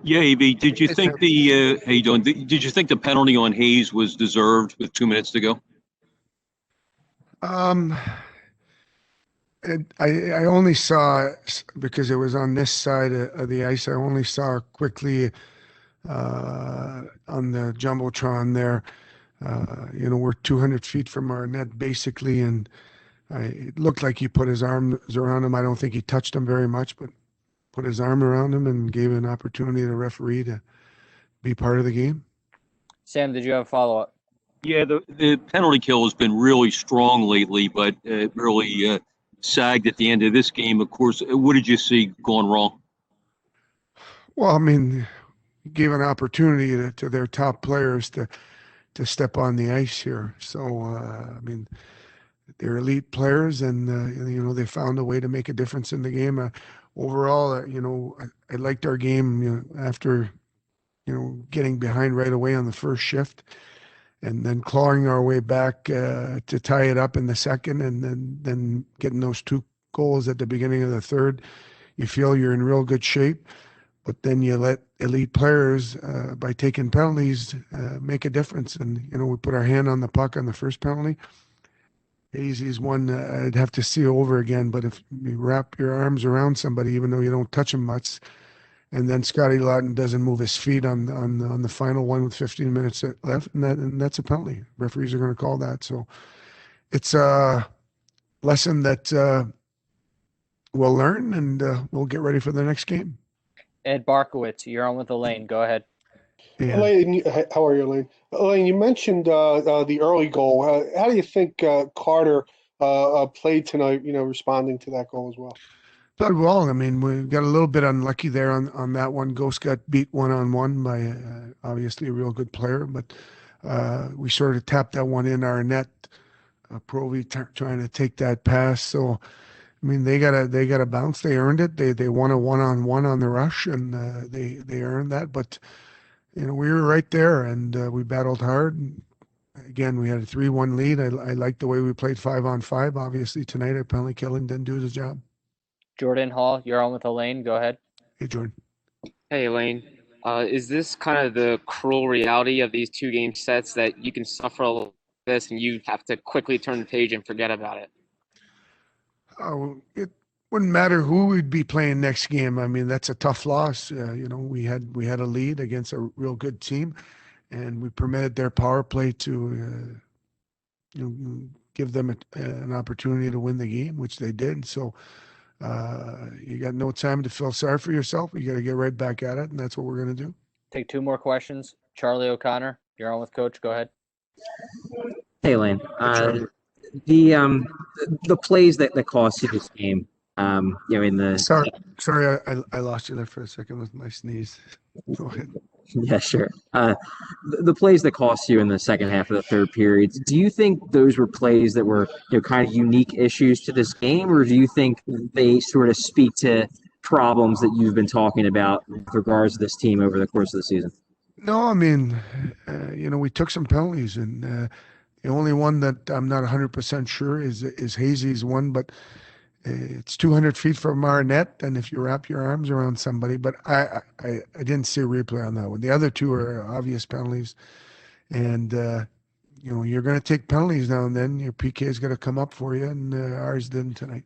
Yeah, Evie, did you Hey, think Sam. how you doing? Did you think the penalty on Hayes was deserved with 2 minutes to go? Um, I only saw because it was on this side of the ice. I only saw quickly on the jumbotron there. We're 200 feet from our net basically, and it looked like he put his arms around him. I don't think he touched him very much, but put his arm around him and gave an opportunity to the referee to be part of the game. Sam, did you have a follow up? Yeah, the penalty kill has been really strong lately, but really sagged at the end of this game. Of course, what did you see going wrong? Well, I mean, he gave an opportunity to their top players to step on the ice here. So, I mean, they're elite players, and they found a way to make a difference in the game. Overall, I liked our game. After getting behind right away on the first shift, and then clawing our way back to tie it up in the second, and then getting those two goals at the beginning of the third. You feel you're in real good shape, but then you let elite players by taking penalties make a difference. And we put our hand on the puck on the first penalty. Hazy's one I'd have to see over again, but if you wrap your arms around somebody, even though you don't touch them much, and then Scotty Lawton doesn't move his feet on the final one with 15 minutes left, and that's a penalty. Referees are going to call that. So it's a lesson that we'll learn, and we'll get ready for the next game. Ed Barkowitz, you're on with Elaine. Go ahead. Yeah. Elaine, how are you, Elaine? Elaine, you mentioned the early goal. How do you think Carter played tonight, responding to that goal as well? Played well. I mean, we got a little bit unlucky there on that one. Ghost got beat one-on-one by obviously a real good player, but we sort of tapped that one in our net. Provy trying to take that pass. So, I mean, they got a bounce. They earned it. They won a one-on-one on the rush, and they earned that. But we were right there, and we battled hard. And again, we had a 3-1 lead. I liked the way we played 5-on-5. Obviously, tonight our penalty killing didn't do the job. Jordan Hall, you're on with Elaine. Go ahead. Hey, Jordan. Hey, Elaine. Is this kind of the cruel reality of these 2 game sets that you can suffer a little this and you have to quickly turn the page and forget about it? It wouldn't matter who we'd be playing next game. I mean, that's a tough loss. We had a lead against a real good team, and we permitted their power play to give them an opportunity to win the game, which they did. So you got no time to feel sorry for yourself. You got to get right back at it, and that's what we're going to do. Take 2 more questions. Charlie O'Connor, you're on with Coach. Go ahead. Hey, Lane. The plays that cost you this game, in the Sorry, I lost you there for a second with my sneeze. Go ahead. yeah, sure. The plays that cost you in the second half of the third period, do you think those were plays that were kind of unique issues to this game, or do you think they sort of speak to problems that you've been talking about with regards to this team over the course of the season? No, I mean, we took some penalties, and the only one that I'm not 100% sure is Hazy's one, but it's 200 feet from our net, and if you wrap your arms around somebody, but I didn't see a replay on that one. The other two are obvious penalties, and you're going to take penalties now and then. Your PK is going to come up for you, and ours didn't tonight.